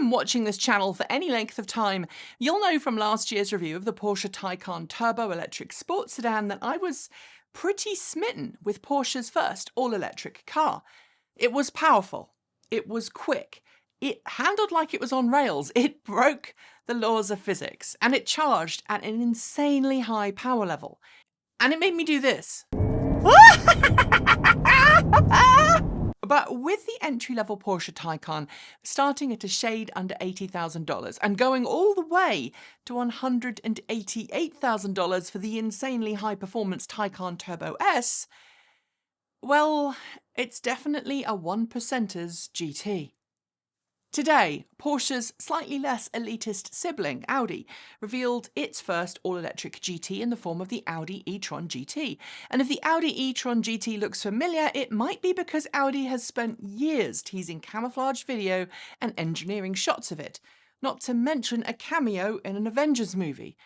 been watching this channel for any length of time, you'll know from last year's review of the Porsche Taycan turbo electric sports sedan that I was pretty smitten with Porsche's first all-electric car. It was powerful, it was quick, it handled like it was on rails, it broke the laws of physics, and it charged at an insanely high power level. And it made me do this. But with the entry-level Porsche Taycan starting at a shade under $80,000 and going all the way to $188,000 for the insanely high-performance Taycan Turbo S, well, it's definitely a 1%er's GT. Today, Porsche's slightly less elitist sibling, Audi, revealed its first all-electric GT in the form of the Audi e-tron GT. And if the Audi e-tron GT looks familiar, it might be because Audi has spent years teasing camouflage video and engineering shots of it, not to mention a cameo in an Avengers movie.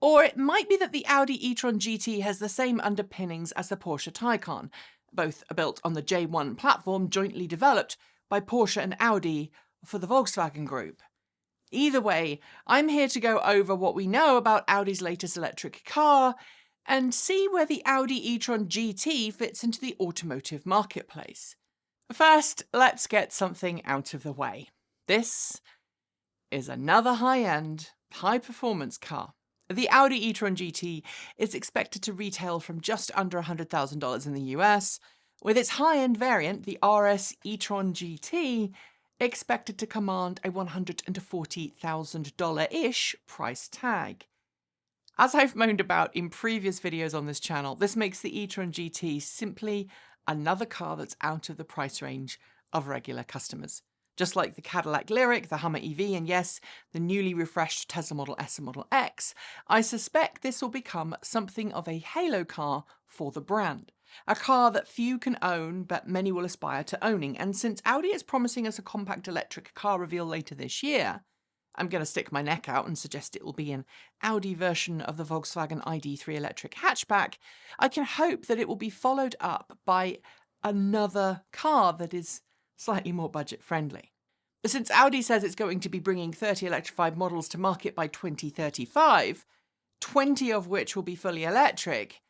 Or it might be that the Audi e-tron GT has the same underpinnings as the Porsche Taycan. Both are built on the J1 platform jointly developed by Porsche and Audi for the Volkswagen Group. Either way, I'm here to go over what we know about Audi's latest electric car and see where the Audi e-tron GT fits into the automotive marketplace. First, let's get something out of the way. This is another high-end, high-performance car. The Audi e-tron GT is expected to retail from just under $100,000 in the US, with its high-end variant, the RS e-tron GT, expected to command a $140,000-ish price tag. As I've moaned about in previous videos on this channel, this makes the e-tron GT simply another car that's out of the price range of regular customers. Just like the Cadillac Lyriq, the Hummer EV, and yes, the newly refreshed Tesla Model S and Model X, I suspect this will become something of a halo car for the brand. A car that few can own, but many will aspire to owning. And since Audi is promising us a compact electric car reveal later this year, I'm going to stick my neck out and suggest it will be an Audi version of the Volkswagen ID.3 electric hatchback. I can hope that it will be followed up by another car that is slightly more budget-friendly. Since Audi says it's going to be bringing 30 electrified models to market by 2035, 20 of which will be fully electric,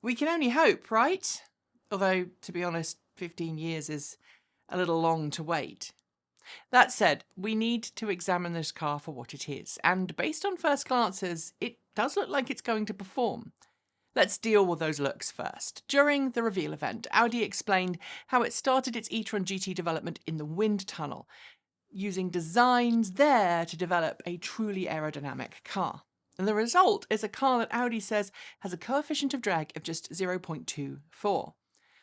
we can only hope, right? Although, to be honest, 15 years is a little long to wait. That said, we need to examine this car for what it is, and based on first glances, it does look like it's going to perform. Let's deal with those looks first. During the reveal event, Audi explained how it started its e-tron GT development in the wind tunnel, using designs there to develop a truly aerodynamic car. And the result is a car that Audi says has a coefficient of drag of just 0.24.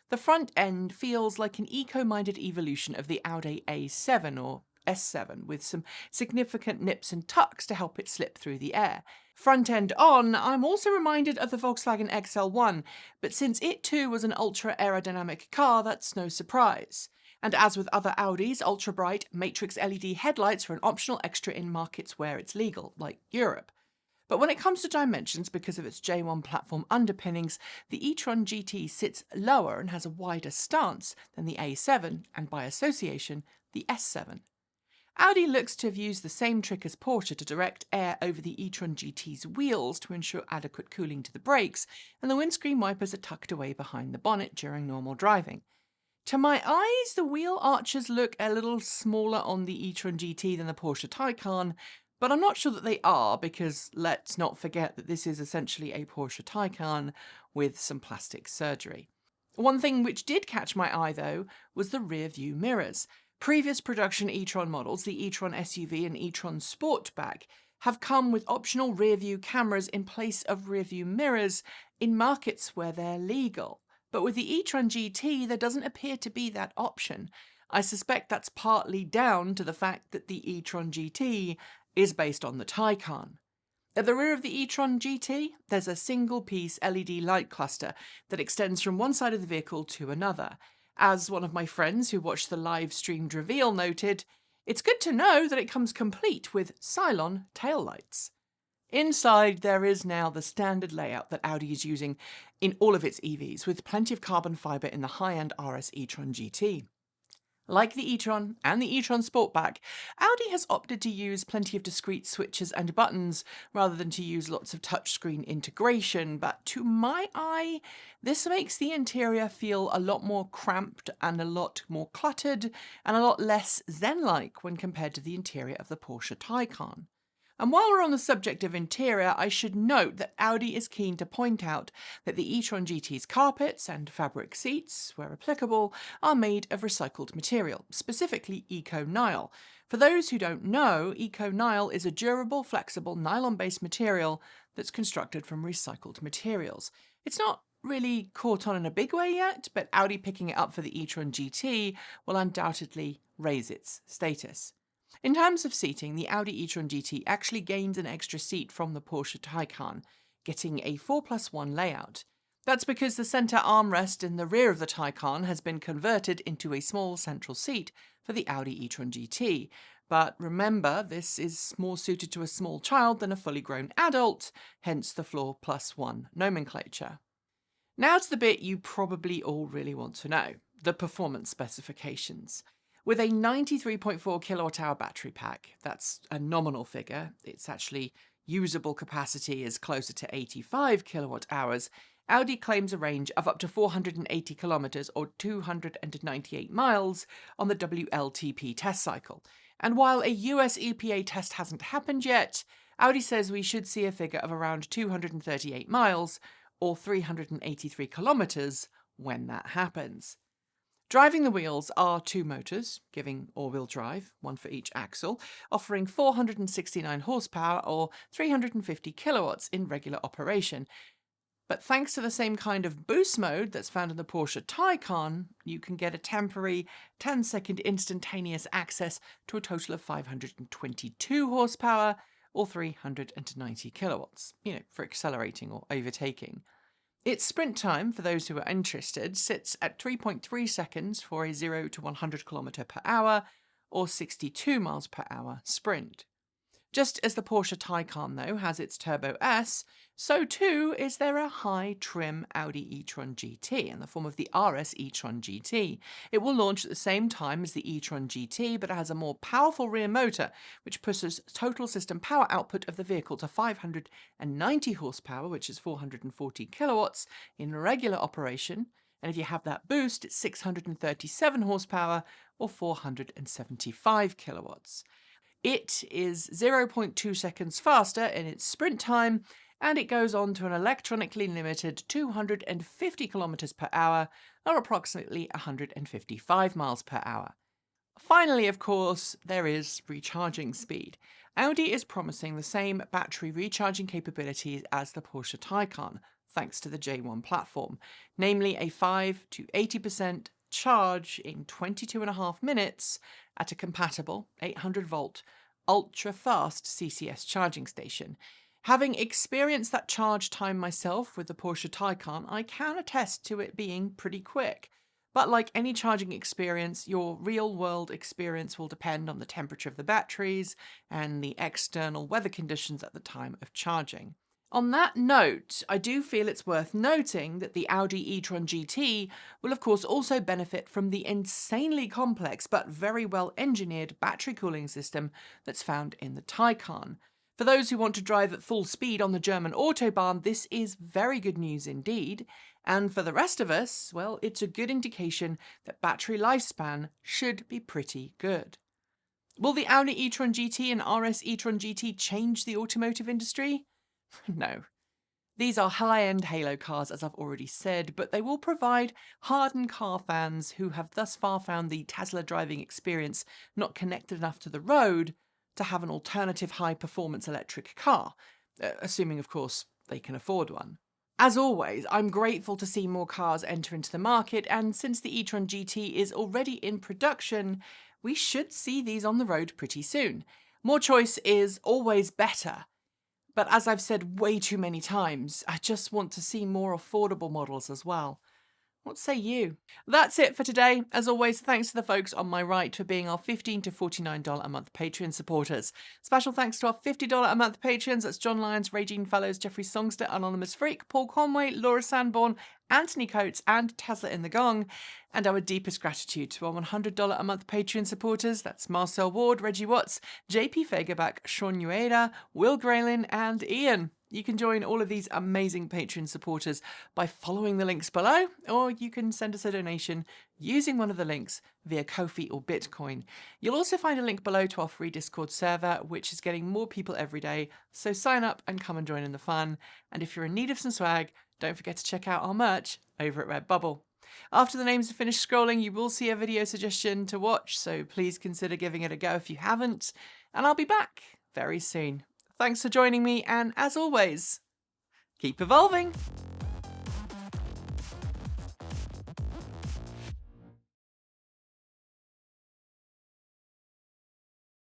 The front end feels like an eco-minded evolution of the Audi A7 or S7, with some significant nips and tucks to help it slip through the air. Front end on, I'm also reminded of the Volkswagen XL1, but since it too was an ultra-aerodynamic car, that's no surprise. And as with other Audis, ultra-bright matrix LED headlights are an optional extra in markets where it's legal, like Europe. But when it comes to dimensions, because of its J1 platform underpinnings, the e-tron GT sits lower and has a wider stance than the A7, and by association, the S7. Audi looks to have used the same trick as Porsche to direct air over the e-tron GT's wheels to ensure adequate cooling to the brakes, and the windscreen wipers are tucked away behind the bonnet during normal driving. To my eyes, the wheel arches look a little smaller on the e-tron GT than the Porsche Taycan, but I'm not sure that they are, because let's not forget that this is essentially a Porsche Taycan with some plastic surgery. One thing which did catch my eye, though, was the rear view mirrors. Previous production e-tron models, the e-tron SUV and e-tron Sportback, have come with optional rear view cameras in place of rear view mirrors in markets where they're legal. But with the e-tron GT, there doesn't appear to be that option. I suspect that's partly down to the fact that the e-tron GT is based on the Taycan. At the rear of the e-tron GT, there's a single-piece LED light cluster that extends from one side of the vehicle to another. As one of my friends who watched the live-streamed reveal noted, it's good to know that it comes complete with Cylon taillights. Inside, there is now the standard layout that Audi is using in all of its EVs, with plenty of carbon fibre in the high-end RS e-tron GT. Like the e-tron and the e-tron Sportback, Audi has opted to use plenty of discrete switches and buttons rather than to use lots of touchscreen integration, but to my eye, this makes the interior feel a lot more cramped and a lot more cluttered and a lot less zen-like when compared to the interior of the Porsche Taycan. And while we're on the subject of interior, I should note that Audi is keen to point out that the e-tron GT's carpets and fabric seats, where applicable, are made of recycled material, specifically eco-nylon. For those who don't know, eco-nylon is a durable, flexible, nylon-based material that's constructed from recycled materials. It's not really caught on in a big way yet, but Audi picking it up for the e-tron GT will undoubtedly raise its status. In terms of seating, the Audi e-tron GT actually gains an extra seat from the Porsche Taycan, getting a 4+1 layout. That's because the centre armrest in the rear of the Taycan has been converted into a small central seat for the Audi e-tron GT. But remember, this is more suited to a small child than a fully grown adult, hence the floor +1 nomenclature. Now to the bit you probably all really want to know, the performance specifications. With a 93.4 kilowatt-hour battery pack, that's a nominal figure, its actually usable capacity is closer to 85 kilowatt-hours, Audi claims a range of up to 480 kilometers or 298 miles on the WLTP test cycle. And while a US EPA test hasn't happened yet, Audi says we should see a figure of around 238 miles or 383 kilometers when that happens. Driving the wheels are two motors, giving all-wheel drive, one for each axle, offering 469 horsepower or 350 kilowatts in regular operation. But thanks to the same kind of boost mode that's found in the Porsche Taycan, you can get a temporary 10-second instantaneous access to a total of 522 horsepower or 390 kilowatts, for accelerating or overtaking. Its sprint time, for those who are interested, sits at 3.3 seconds for a 0 to 100 km per hour or 62 miles per hour sprint. Just as the Porsche Taycan, though, has its Turbo S, so too is there a high-trim Audi e-tron GT in the form of the RS e-tron GT. It will launch at the same time as the e-tron GT, but it has a more powerful rear motor, which pushes total system power output of the vehicle to 590 horsepower, which is 440 kilowatts, in regular operation. And if you have that boost, it's 637 horsepower or 475 kilowatts. It is 0.2 seconds faster in its sprint time, and it goes on to an electronically limited 250 kilometers per hour, or approximately 155 miles per hour. Finally, of course, there is recharging speed. Audi is promising the same battery recharging capabilities as the Porsche Taycan, thanks to the J1 platform, namely a 5 to 80% charge in 22.5 minutes at a compatible 800-volt ultra-fast CCS charging station. Having experienced that charge time myself with the Porsche Taycan, I can attest to it being pretty quick. But like any charging experience, your real-world experience will depend on the temperature of the batteries and the external weather conditions at the time of charging. On that note, I do feel it's worth noting that the Audi e-tron GT will of course also benefit from the insanely complex but very well engineered battery cooling system that's found in the Taycan. For those who want to drive at full speed on the German Autobahn, this is very good news indeed. And for the rest of us, well, it's a good indication that battery lifespan should be pretty good. Will the Audi e-tron GT and RS e-tron GT change the automotive industry? No. These are high-end halo cars, as I've already said, but they will provide hardened car fans who have thus far found the Tesla driving experience not connected enough to the road to have an alternative high-performance electric car, assuming, of course, they can afford one. As always, I'm grateful to see more cars enter into the market, and since the e-tron GT is already in production, we should see these on the road pretty soon. More choice is always better. But as I've said way too many times, I just want to see more affordable models as well. What say you? That's it for today. As always, thanks to the folks on my right for being our $15 to $49 a month Patreon supporters. Special thanks to our $50 a month patrons. That's John Lyons, Regine Fellows, Jeffrey Songster, Anonymous Freak, Paul Conway, Laura Sanborn, Anthony Coates, and Tesla in the Gong. And our deepest gratitude to our $100 a month Patreon supporters. That's Marcel Ward, Reggie Watts, JP Fagerback, Sean Ueda, Will Graylin, and Ian. You can join all of these amazing Patreon supporters by following the links below, or you can send us a donation using one of the links via Ko-fi or Bitcoin. You'll also find a link below to our free Discord server, which is getting more people every day, so sign up and come and join in the fun. And if you're in need of some swag, don't forget to check out our merch over at Redbubble. After the names are finished scrolling, you will see a video suggestion to watch, so please consider giving it a go if you haven't, and I'll be back very soon. Thanks for joining me, and as always, keep evolving!